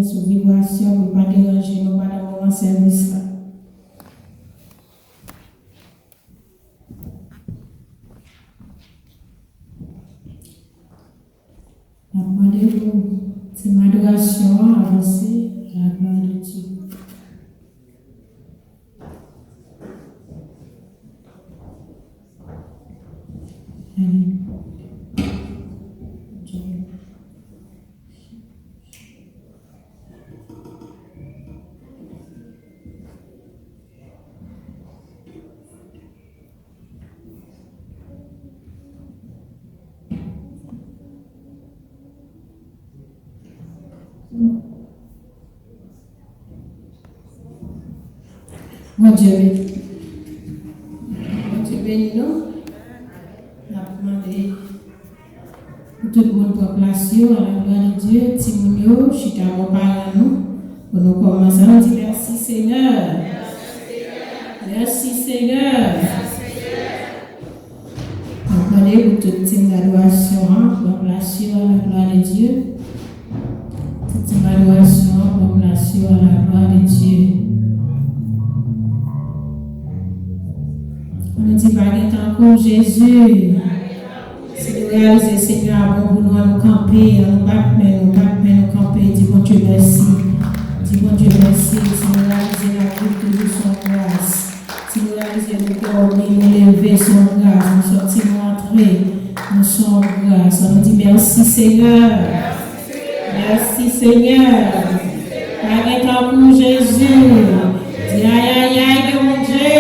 Sous vibration pour ne pas déranger nous pendant mon service là. Demandez-vous, c'est ma adoration avancée à la gloire de Dieu. Amen. Mon Dieu béni nous. On a demandé pour tout le monde pour place à la gloire de Dieu. Timounio, chita mon parent nous. Pour nous commencer, on dit merci Seigneur. Merci Seigneur. Appelez pour toute adoration, proclamation à la gloire de Dieu. Toute adoration, proclamation à la gloire de Dieu. On nous dit, par temps pour Jésus. Si nous réalisons, Seigneur, bon pour nous camper, nous camper, dis bon Dieu merci. Dis bon Dieu merci. Si nous réalisons la vie toujours son grâce. Si nous réalisons le corps, nous lever son grâce, nous sortir, nous entrer, nous sommes grâce. On nous dit merci Seigneur. Merci Seigneur. Par temps pour Jésus. Dis aïe aïe aïe de mon Dieu.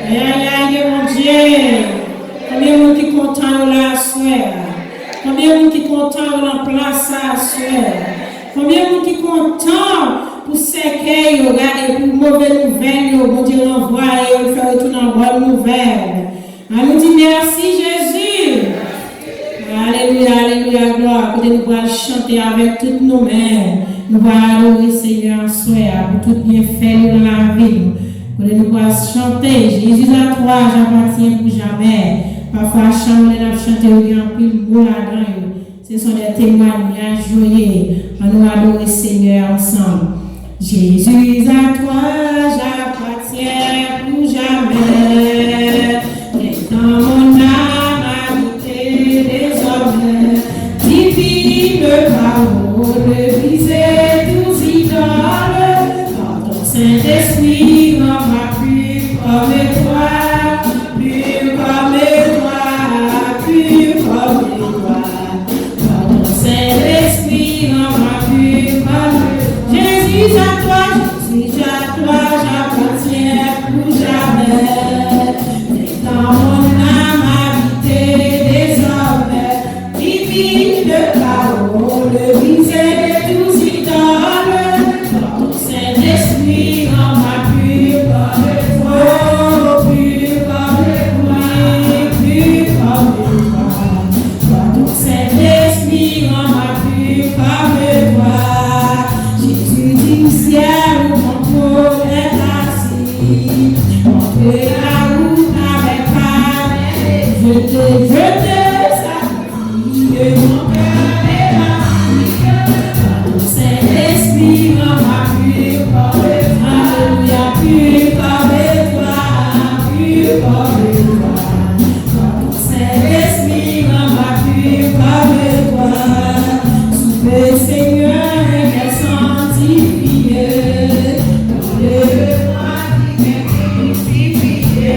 Aïe aïe aïe de mon Dieu. Combien de monde qui est content de la soeur? Combien de monde qui est content de la place à la soeur? Combien de monde qui est content pour séquer, regarder pour mauvaise nouvelle, bon Dieu l'envoie et faire retourner en bonne nouvelle. On nous dit merci Jésus. Alléluia, alléluia, gloire. Pour nous pouvoir chanter avec toutes nos mains. Nous allons adorer Seigneur soeur pour tout bien fait dans la vie. Pour nous pouvoir chanter. Jésus à toi, j'appartiens pour jamais. Parfois, chanter, ou bien pile beau là-dedans. Ce sont des témoignages joyeux. On nous adore Seigneur ensemble. Jésus à toi, j'appartiens pour jamais. Et dans mon âme habitée désormais, divine parole, briser tous idoles. Par ton Saint-Esprit, dans ma pure comme toi, pure comme toi, pure comme toi. Par ton Saint-Esprit, dans ma pure comme Jésus à toi, j'appartiens pour jamais. Et dans mon âme habitée désormais, divine parole, brisée de tous idoles. Par ton Saint-Esprit, dans ma pure comme toi, pure comme toi, pure comme toi. Par ton Saint-Esprit, dans ma pure comme toi. Jésus du ciel, mon corps est assis. Montre la route avec calme. Je te salue et mon cœur est rempli. Par ton Saint-Esprit, dans ma pure comme toi. Alléluia, pure comme toi, pure comme toi. Par ton Saint-Esprit, dans ma pure comme toi. Souffle Seigneur, qu'elle sanctifie. Lève-moi qui m'est crucifié.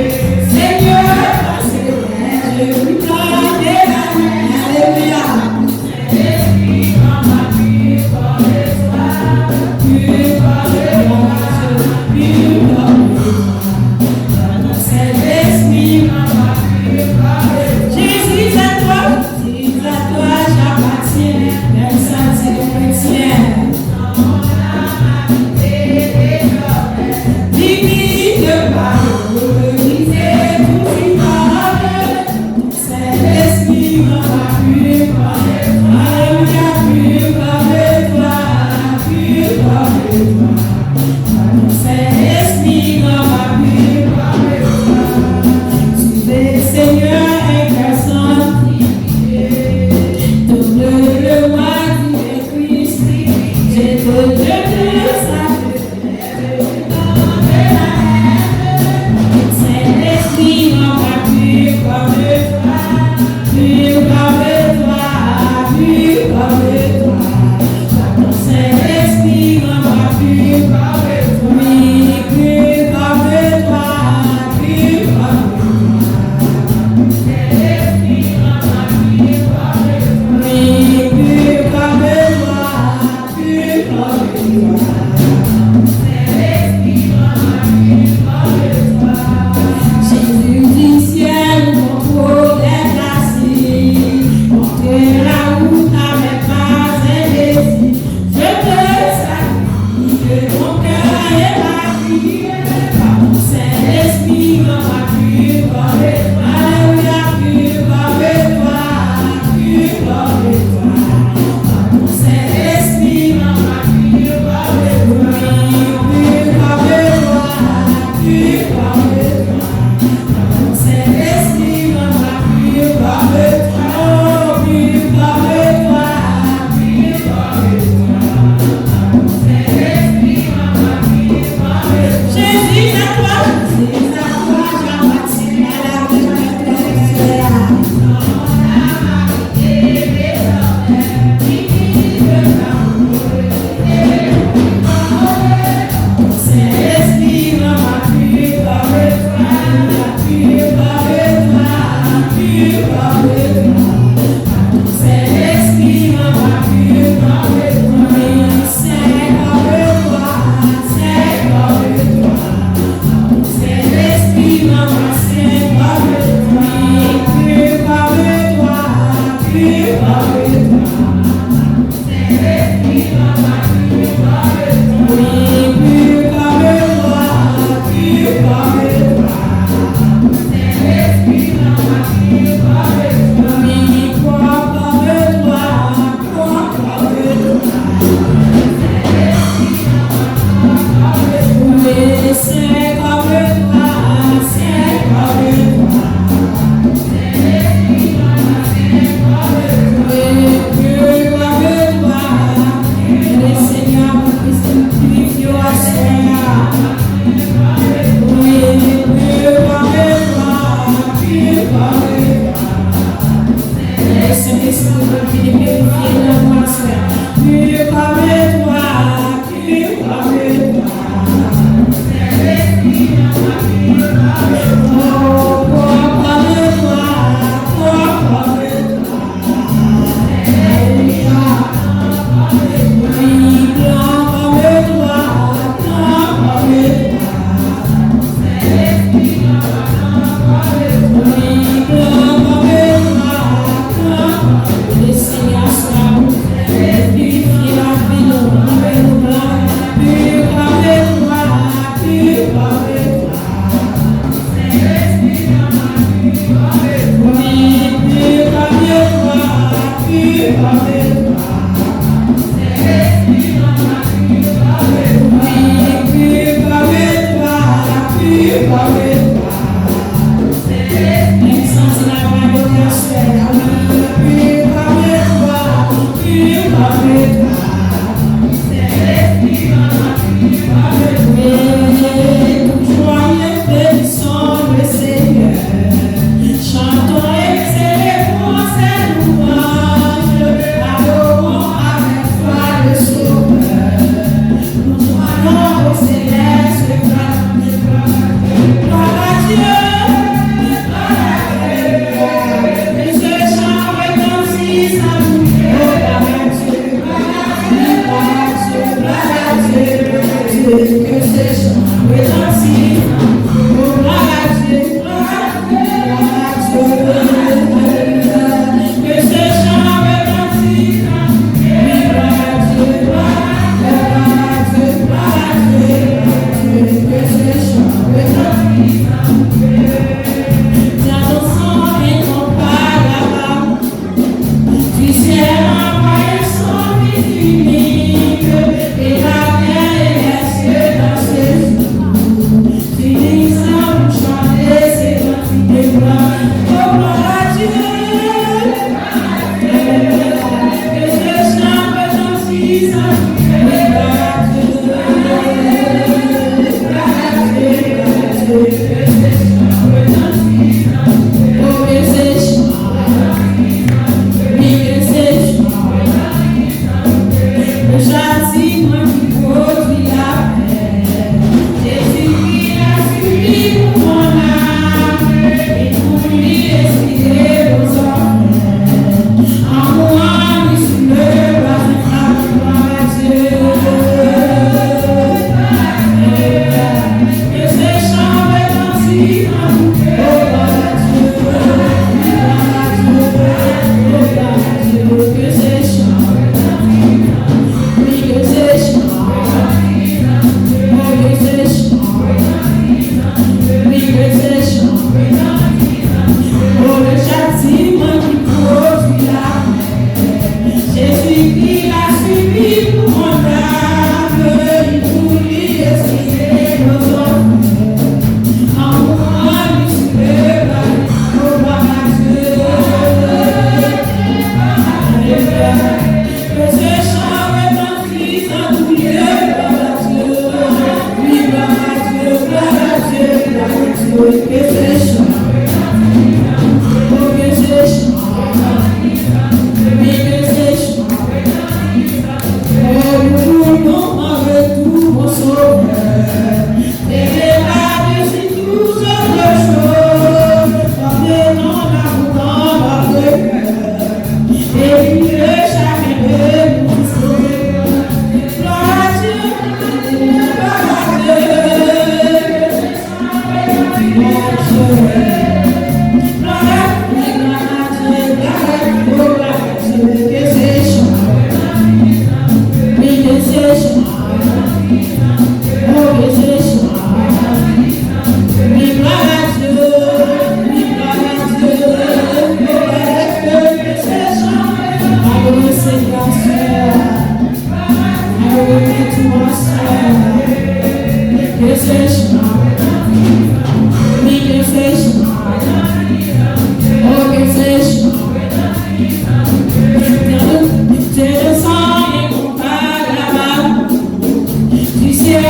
Tu sais, la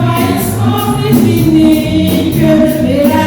paix sans physique, et la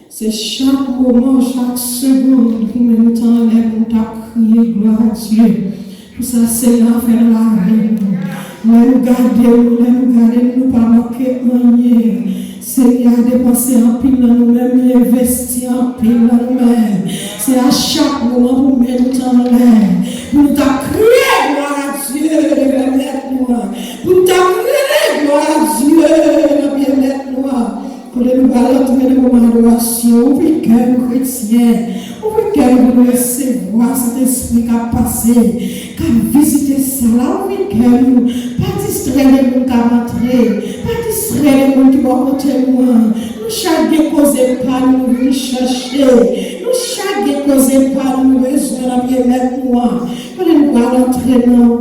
C'est chaque moment, chaque seconde pour nous t'enlève, nous t'a crié gloire à Dieu. Pour ça, c'est là faire la reine. Nous garder, nous pas manquer rien. C'est à dépenser en pile dans nous-mêmes, investir en pile dans nous-mêmes. C'est à chaque moment pour nous t'enlève. Pour nous t'a crié gloire à Dieu, le bien-être noir. Pour nous t'a crié gloire à Dieu, le bien-être noir. Pour nous balancer les moments d'adoration, ouvrir le cœur chrétien, ouvrir le cœur pour nous recevoir cet esprit qui a passé, qui a visité cela, ouvrir le cœur, pas distraire les gens qui ont rentré, pas distraire les gens qui vont côté moi. Nous chaque cause pas nous venir chercher, nous chaque cause pas nous besoin de bien-être moi. Pour nous balancer dans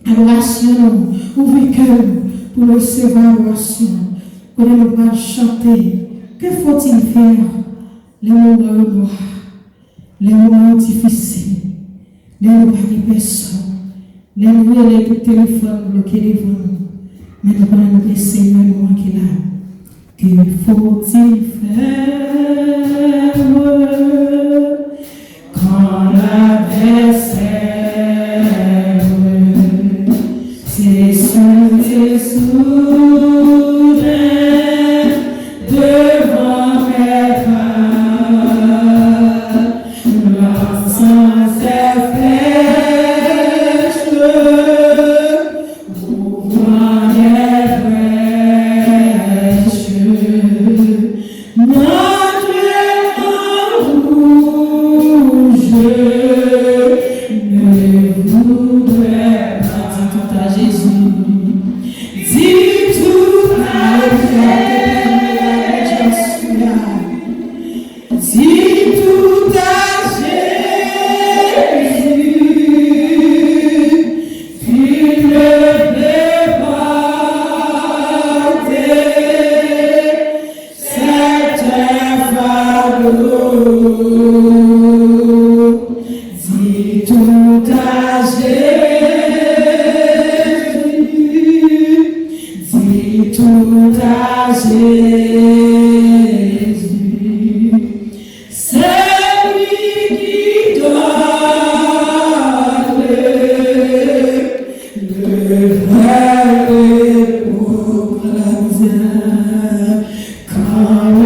l'adoration, ouvrir le cœur pour nous recevoir l'adoration. Quand nous allons chanter, que faut-il faire? Les moments noirs, les moments difficiles, les moments de personne, les moments où le téléphone bloqué devant nous. Mais nous allons nous laisser le moment qu'il a. Que faut-il faire quand l'adversaire c'est sous devant mes pas, l'encens est fraîche, mouvement est fraîche, notre rouge ne voudrait pas dire tout à Jésus, dis tout à Jésus. Si tout à Jésus, tu ne peux pas c'est un fardeau. Si tout à Jésus, si tout à Jésus. Come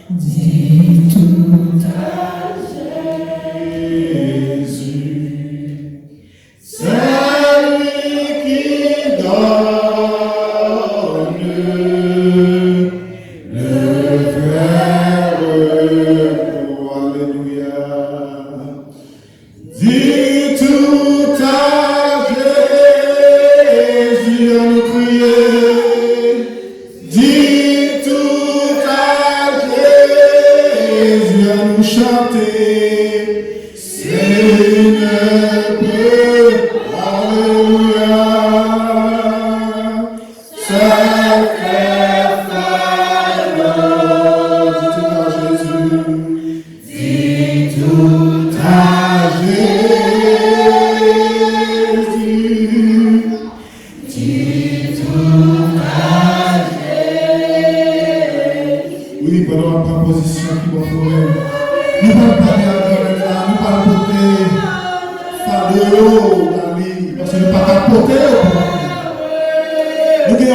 Dis tout nous chanter, Seigneur, Alléluia,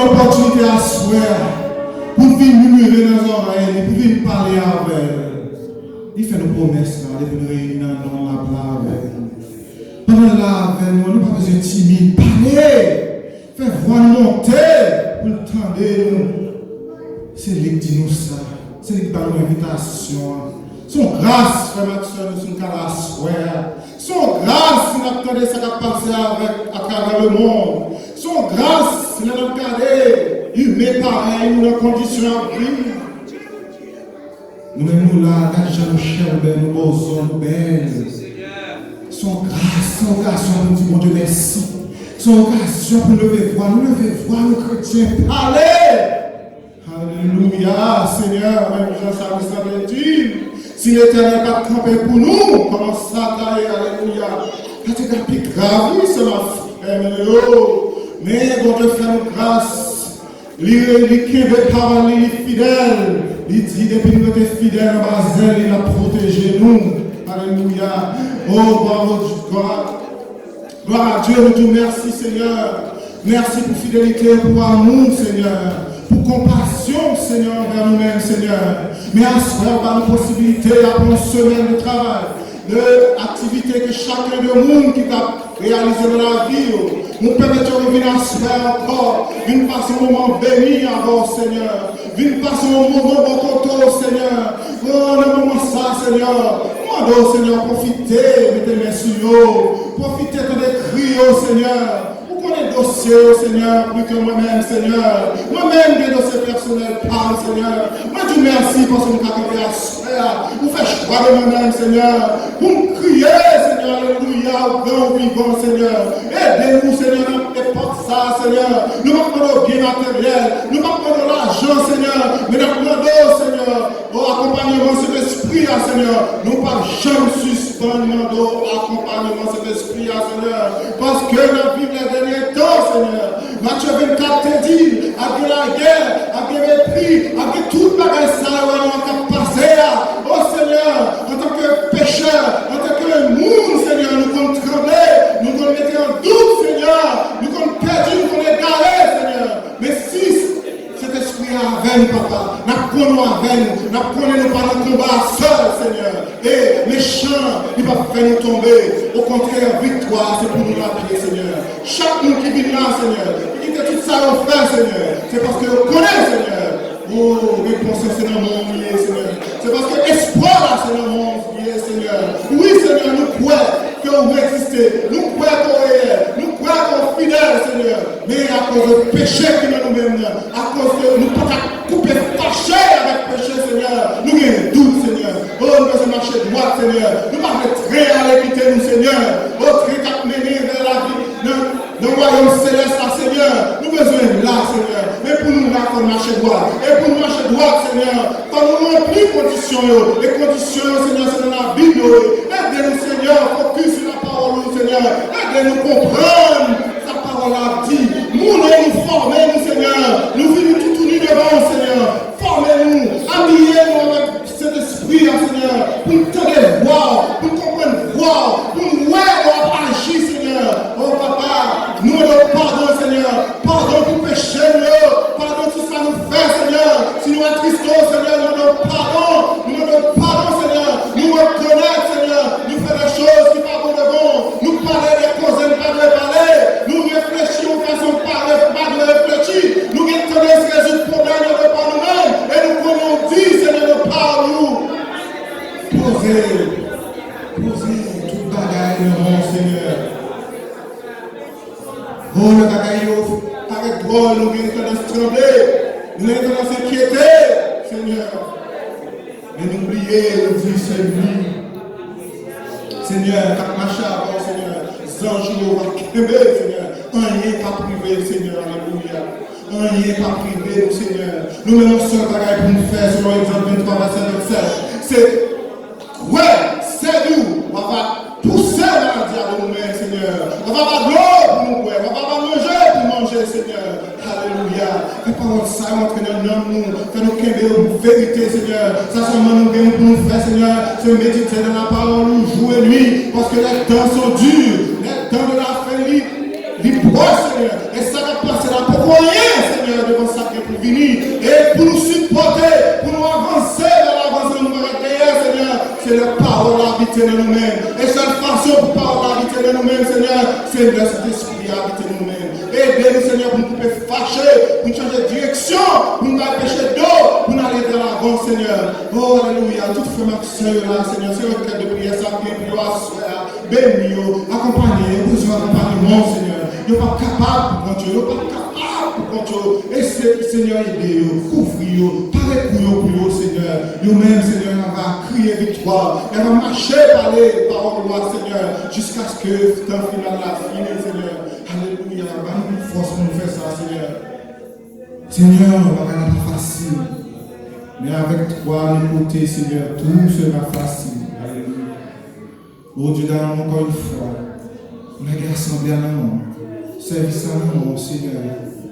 l'opportunité à souhait pour venir murmurer dans nos oreilles, pour venir parler avec elle. Il fait nos promesses, de venir réunir dans la avec nous. Pendant là, avec nous, nous pas besoin de timide. Parler, faire voir monter pour le temps de nous. C'est lui qui dit nous ça. C'est lui qui parle nous invitation. Son grâce, frère Maxime, nous sommes qu'à la souhait. Son grâce, nous attendons ça qui a passé à travers le monde. Son grâce, nous avons regardé, il met pareil, nous dans conditions à vivre. Nous-mêmes, nous là, nous chers, nous bosons, nous belles. Son grâce, son occasion pour nous dire, mon Dieu, merci. Son occasion pour nous lever voir, nous chrétiens, parler. Alléluia, Seigneur, même Jean-Charles savait dire, si l'Éternel n'a pas campé pour nous, comment ça taille, alléluia. C'est un plus grave, oui, c'est ma frère, mais bon Dieu fait nous grâce. Il qui veut parler, il est fidèle. Il dit depuis nous sommes fidèles à Basel, il a protégé nous. Alléluia. Oh, gloire à Dieu, nous disons merci Seigneur. Merci pour fidélité, pour amour Seigneur. Pour compassion Seigneur envers nous-mêmes Seigneur. Mais à ce soir, par nos possibilités, après une semaine de travail, de activité que chacun de nous qui a réalisé dans la vie, nous permettons de venir à ce soir encore, venir passer un moment béni avant Seigneur, venir passer un moment bon côté Seigneur, oh le moment ça Seigneur, moi Seigneur, profitez, mettez les mains sur nous, profitez de des cris Seigneur. Qu'on est dossier au Seigneur, plus que moi-même, Seigneur. Moi-même, des dossiers personnels, parle, Seigneur. Moi, je merci parce que nous avons fait à faire. Vous faites choix de moi-même, Seigneur. Vous me criez, Seigneur, alléluia, au grand vivant, Seigneur. Aidez-nous, Seigneur, n'importe pas ça, Seigneur. Nous ne demandons pas de bien matériel. Nous ne demandons pas de l'argent, Seigneur. Mais nous demandons, Seigneur, au accompagnement de cet esprit, Seigneur. Nous ne pas jamais suspendre, nous demandons accompagnement de cet esprit, Seigneur. Parce que nous vivons les derniers temps, Seigneur. Matthieu 24 te dit, avec la guerre, avec le mépris, avec toute la guerre, ça va nous passer. Oh Seigneur, en tant que pécheur, en tant que monde, Seigneur, nous comptons trembler, nous comptons mettre en doute, Seigneur, nous comptons perdre, nous comptons égarer, Seigneur. Mais si cet esprit est avec nous, papa, nous prenons avec nous, nous prenons pas le combat seul, Seigneur. Et méchant, il va faire nous tomber. Au contraire, victoire, c'est pour nous rappeler, Seigneur. Chaque monde qui vit là, Seigneur, qui dit que tout ça on fait, Seigneur, c'est parce que vous connaissez, Seigneur. Oh, réponse, c'est dans mon lié, Seigneur. C'est parce que espoir, là, c'est dans mon lié, Seigneur. Oui, Seigneur, nous croyons que vous existez. Nous croyons qu'on est réel. Nous croyons qu'on est fidèle, Seigneur. Mais à cause du péché qui est dans nous-mêmes, à cause de nous ne pouvons pas couper, fâcher avec le péché, Seigneur. Nous avons doute, Seigneur. Oh, nous devons marcher droit, Seigneur. Nous devons très à l'équité, nous, Seigneur. Oh, très à mener vers la vie. Dans le royaume céleste, Seigneur, nous besoin là, Seigneur. Mais pour nous, là, qu'on marche droit. Et pour nous marcher droit, Seigneur, quand nous n'avons plus de conditions, les conditions, Seigneur, c'est dans la Bible. Aidez-nous, Seigneur, focus sur la parole, Seigneur. Aidez-nous comprendre sa parole a dit. Nous formez, nous, Seigneur. Nous vivons tout unis devant, Seigneur. Formez-nous, habillez-nous avec cet esprit, Seigneur, pour nous tenir voir, pour comprendre voir, pour nous voir agir, Seigneur. Oh, papa, nous demandons pardon, Seigneur. Pardon pour péché, pardon pour ça nous fait, Seigneur. Si nous attrisons, Seigneur, nous demandons pardon. Nous demandons pardon, Seigneur. Nous reconnaître, Seigneur. Nous faisons des choses qui pas bon devant. Nous parler des causes et pas de parler. Nous réfléchissons de façon pas de réfléchir. Nous reconnaissons résoudre le problème de par nous-mêmes. Et nous voulons dire, Seigneur, de par nous. Posez toute bagaille de mon Seigneur. Oh, le bagaille, avec drôle, nous avons tendance à trembler. Nous avons tendance à s'inquiéter, Seigneur. Et n'oubliez, nous dire c'est lui. Seigneur, quand marché avant, Seigneur, Zanjou, Seigneur, rien pas privé, Seigneur, alléluia. Rien pas privé, Seigneur. Nous-mêmes, seul bagage pour nous faire, selon l'exemple 23, verset 27. C'est, ouais, c'est nous. On va pousser dans la diable nous-mêmes, Seigneur. On va pas gloire pour nous, ouais. On va pas manger pour manger, Seigneur. Alléluia. Fais pas ça, entrer dans le nom, nous. Fais-nous qu'aimer pour vérité, Seigneur. Ça, seulement nous bien pour nous faire, Seigneur. Se méditer dans la parole, nous jouer nuit. Parce que les temps sont durs. Les temps de la fin, les proches, Seigneur. Et ça va passer là pour rien, Seigneur, devant ça qui est pour venir. Et pour nous supporter, pour nous avancer dans l'avancée de nous derrière, Seigneur. C'est la parole habitée de nous-mêmes. Et seule façon pour parole habitée de nous-mêmes, Seigneur, c'est le Saint-Esprit habité de nous-mêmes. Aidez-nous, Seigneur, pour nous couper fâcher, pour nous changer de direction, pour nous empêcher d'eau, pour nous aller vers l'avant, Seigneur. Oh, alléluia. Tout frère Maxime, là, Seigneur, c'est un requête de prière, ça vient pour asseoir, bénir, accompagner, besoin d'accompagnement, Seigneur. Nous ne sommes pas capables pour Dieu, nous ne sommes pas capables pour Dieu. Et Seigneur, aidez-nous, couvrez-nous, parlez pour nous, Seigneur. Nous-mêmes, Seigneur, on va crier victoire, on va marcher par les paroles de loi, Seigneur, jusqu'à ce que le temps final la fine, Seigneur. Alléluia, donne-nous force pour nous faire ça, Seigneur. Seigneur, on va pas être facile. Mais avec toi, nous côtés, Seigneur, tout sera facile. Alléluia. Oh Dieu, donne encore une fois. On a guerre semblée à l'amour. Service à l'amour, Seigneur.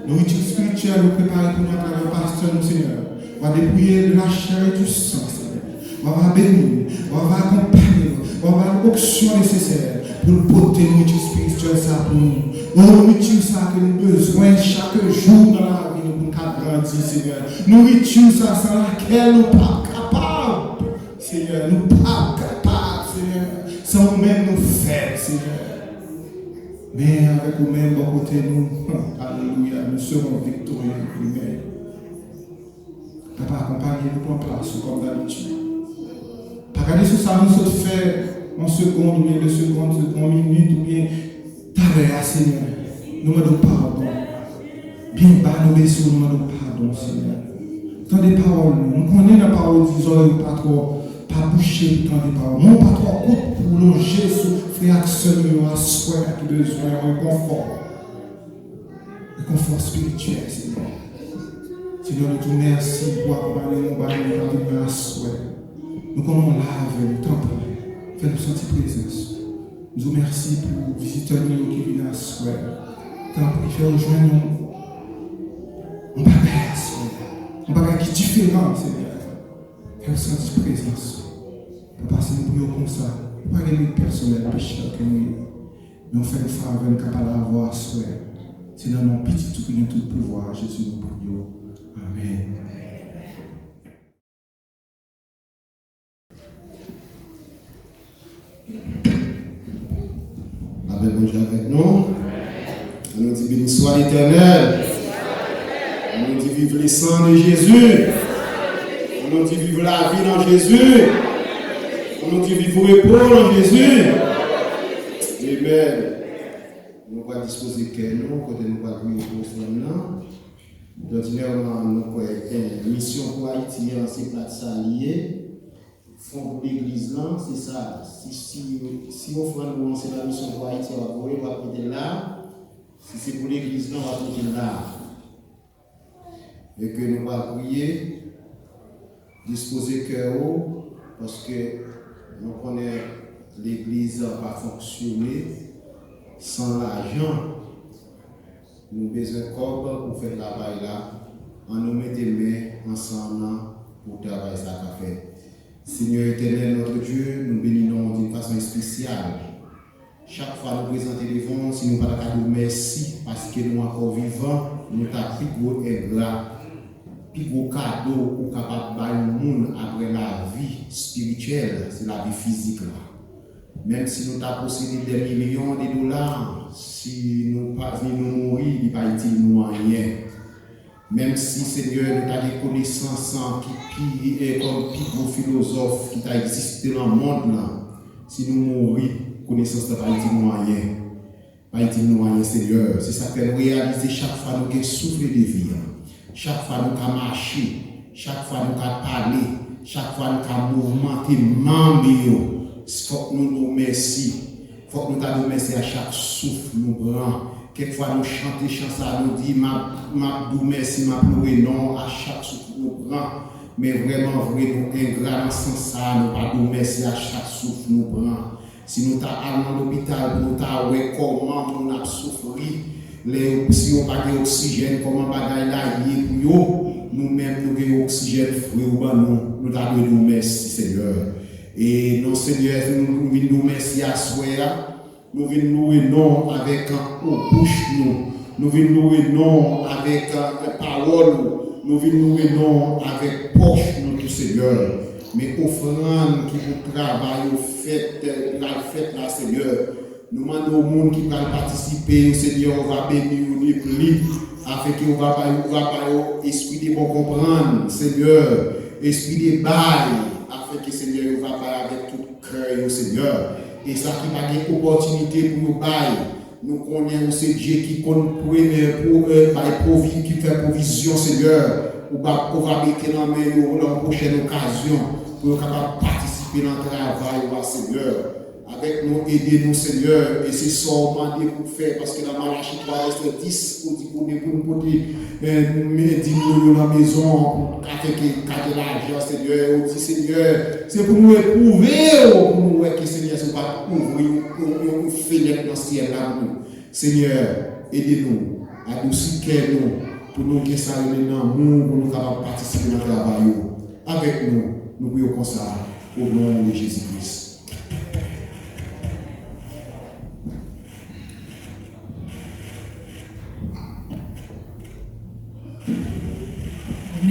Nourriture spirituelle, nous préparer pour notre pasteur, Seigneur. On va dépouiller de la chair et du sang, Seigneur. On va bénir, on va accompagner, on va avoir l'option nécessaire pour nous porter nourriture spirituelle, ça pour nous. Nourriture, ça que nous avons besoin chaque jour dans la vie, nous pouvons grandir, Seigneur. Nourriture, ça sans laquelle nous ne sommes pas capables, Seigneur. Nous ne sommes pas capables, Seigneur. Sans nous-mêmes nous faire, Seigneur. Mais avec nous-mêmes, à côté de nous, alléluia, nous serons victorieux nous-mêmes. Papa, accompagnez-nous en place comme d'habitude. Pas regarder sur ça, nous sommes fait en seconde, ou bien 2 secondes, en minute, ou bien t'arrêter, Seigneur. Nous demandons pardon. Bien bas, nous baissons, nous demandons pardon, Seigneur. Tant des paroles, nous connaissons la parole disons, pas trop, pas boucher tant des paroles. Non, pas trop court pour loger sous frère à soi qui besoin un confort. Un confort spirituel, Seigneur. Seigneur, nous te remercions pour accompagner mon bâtiment dans venir à soi. Nous comment lave, nous templer, fais-nous sentir présence. Nous vous remercions pour visiter nous qui viennent à soi. Tant pour faire rejoindre nous. On bagage, Seigneur. On bagage qui est différent, Seigneur. Fais-nous sentir présence. Papa, si nous prions comme ça, pas les personnels pécheurs que nous, mais on fait le faveur, nous sommes capables d'avoir à soi. C'est dans mon petit tout que nous tout pouvoir, Jésus nous prions. Amen. Avec bon Dieu avec nous. On nous dit béni soit l'Éternel. On nous dit vive les sangs de Jésus. On nous dit vive la vie dans Jésus. On nous dit vive le repos dans Jésus. Amen. Nous allons disposer que nous, quand nous allons prier pour ce moment. Ordinairement, nous avons une mission pour Haïti, c'est pas ça lié. Fond pour l'église là, c'est ça. Si on fait nous c'est la mission pour Haïti, on va prêter là. Si c'est pour l'église là, on va prêter là. Et que nous allons prier, disposer cœur parce que nous connaissons l'église va fonctionner sans l'argent. Nous avons besoin de corps pour faire le travail là. On nous met des mains ensemble pour travailler ça qu'a fait. Seigneur éternel, notre Dieu, nous bénissons d'une façon spéciale. Chaque fois nous présentons devant, si nous ne pouvons pas nous merci parce que nous sommes encore vivants, nous avons plus gros ingrat, plus gros cadeau pour capable de faire le monde après la vie spirituelle, c'est la vie physique là. Même si nous avons possédé des millions de dollars, si nous ne pouvons pas mourir, il n'y a pas de rien. Même si Seigneur nous a des connaissances qui est comme plus gros philosophe qui a existé dans le monde là, si nous mourons, connaissance de pas été moyen. Pas été moyen Seigneur. C'est ça que nous réalisons chaque fois nous avons soufflé de vie. Chaque fois nous avons marché, chaque fois nous avons parlé, chaque fois nous avons mouvementé membres, il faut que nous merci. Il faut que nous nous merci à chaque souffle nous prend. Quelquefois nous chantons chanson, nous disons ma merci, ma pleuré non à chaque souffle nous prend. Mais vraiment vrai nous ingrat dans ce sens ça, nous pas nous merci à chaque souffle nous prend. Si nous allons dans l'hôpital, nous avons comment nous avons souffert. Si on n'a pas d'oxygène, comment bagaille là nous-mêmes nous avons oxygène frère nous avons nous merci Seigneur. Et non Seigneur, nous venons nous merci à soi, nous venons nous non avec un bouche nous venons nous non avec parole, nous venons nous non avec poche nous Seigneur. Mais offrande qui vous travaille au fait là Seigneur. Nous demandons au monde qui va participer, Seigneur, on va bénir nous plus, afin qu'on va pas esprit de bon comprendre, Seigneur, esprit de bail, afin que Seigneur, on va pas avec tout cœur, Seigneur. Et ça qui va une opportunité pour nous bail. Nous connaissons ce Dieu qui qui fait provision, Seigneur. On va mettre dans la prochaine occasion pour nous capable participer dans le travail, Seigneur. Avec nous, aidez-nous, Seigneur, et c'est ça qu'on m'a dit pour faire, parce que dans Malachie 3, verset 10, on dit pour nous mettre dans la maison, pour garder l'argent, Seigneur. On dit, Seigneur, c'est pour nous éprouver, pour nous voir que Seigneur, c'est pas ouvrir, on fait dans le ciel là, Seigneur, aidez-nous, adoucissez-nous, pour nous que ça maintenant, pour nous capables de participer dans le travail. Avec nous, nous prions comme ça, au nom de Jésus-Christ.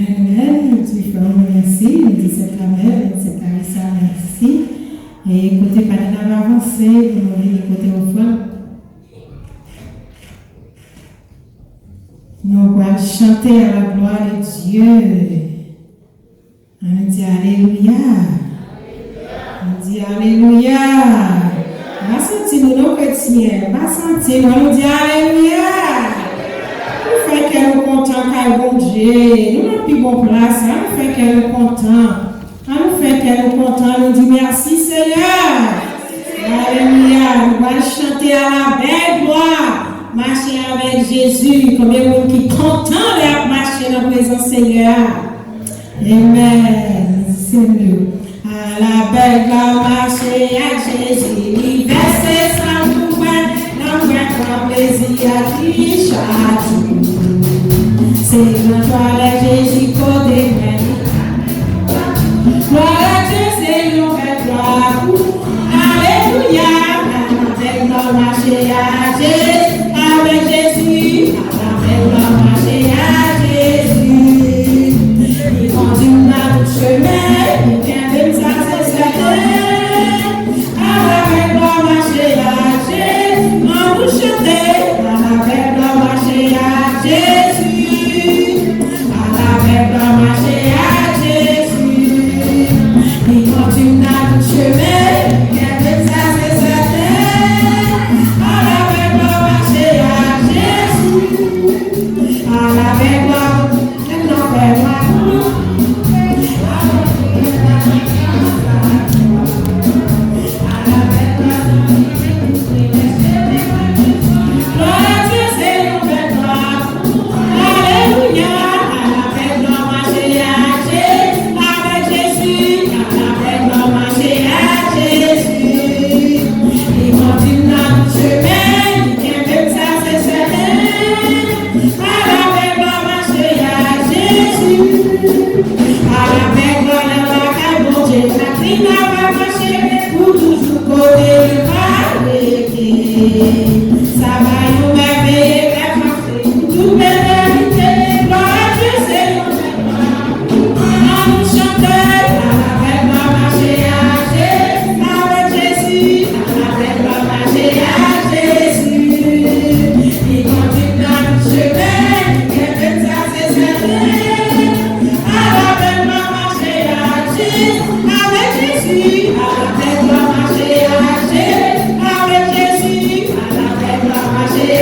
Amen, nous te faisons merci, nous disons cette Amen, c'est Carissa, merci. Et écoutez, pas de avancer, vous m'avez écouté au fond. Nous allons chanter à la gloire de Dieu. On dit Alléluia. On dit Alléluia. Va sentir nous chrétiens, va sentir nous dit Alléluia. Nous faisons qu'elle nous content car bon Dieu. Nous n'avons plus bon place, nous faisons qu'elle nous content. Nous faisons qu'elle nous content, nous dit merci Seigneur. Alléluia. Nous allons chanter à la belle gloire. Marcher avec Jésus, combien de monde qui content de marcher dans la présence Seigneur. Amen. Seigneur. À la belle gloire, marcher à Jésus. L'université sans nouvelle, non plaisir à qui château. C'est dans toi la Jésus côté gloire à Dieu, c'est une gloire. Alléluia. À la belle gloire, marcher à Jésus. Avec Jésus, avec la marche à Jésus, il continue dans le chemin, il vient de ça, c'est certain. Avec la marche à Jésus, on vous chanter, avec la marche à Jésus, avec la marche à Jésus, il continue dans le chemin, il vient de ça, c'est certain. À la belle gloire, non belle gloire. Avec Jésus, à la belle gloire, marcher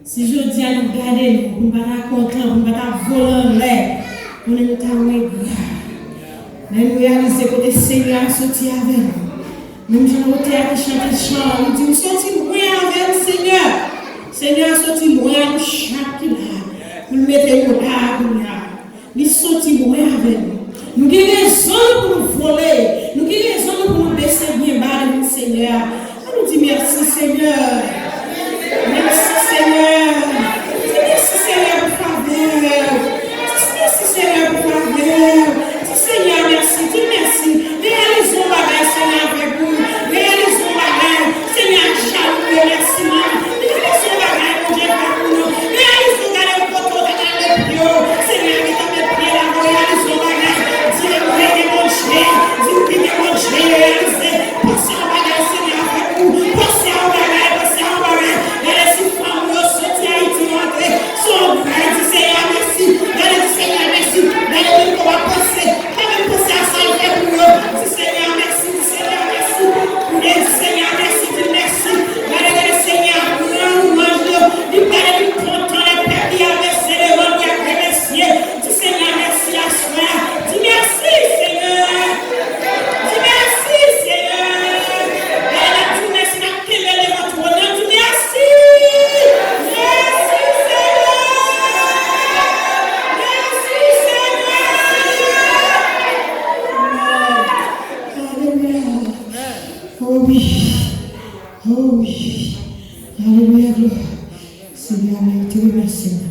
Si je dis à nous garder, nous ne pas raconter, nous ne pas voler l'air, nous ne pas nous mais nous réaliser que le Seigneur a sorti avec nous. Même Jean Rotter qui chante le chant, nous dit, nous sommes loin avec le Seigneur. Seigneur a sorti loin de chaque là. Nous le mettons là, nous sorti loin avec nous. Nous avons raison pour nous voler, nous avons raison pour nous baisser bien bas avec le Seigneur. On nous dit merci Seigneur. Merci Seigneur. Merci Seigneur pour faveur. Merci Seigneur pour faveur. Seigneur, merci. Dis merci. Réalisons bagage, Seigneur, avec vous. Réalisons bagage. Seigneur, chaloupé, merci. Réalisons bagage, mon Dieu, avec vous. Réalisons bagage, le poteau, le pio. Seigneur, qui t'a mis pied là, réalisons bagage. Dis-le, mon Dieu. Dis-le, mon Dieu. Réalisez. Pensez en bagage, Seigneur, avec vous. Pensez en bagage, pensez en bagage. Réalisez, femme, le soutien, Haïti, entrée. Son frère, dis Seigneur, merci. Réalisez, Seigneur, merci. Réalisez, qu'on va penser. Seigneur, merci. Seigneur, merci. Merci. Regardez, Seigneur, pour nous manger. Il paraît du content, les pères qui avaient célébré, qui avaient remercié. Dis Seigneur, merci à soi. Dis merci, Seigneur. Dis merci, Seigneur. Et la journée, c'est la télé de votre nom. Dis merci. Merci, Seigneur. Merci, Seigneur. Oh oui, oh oui, alléluia, Seigneur, merci.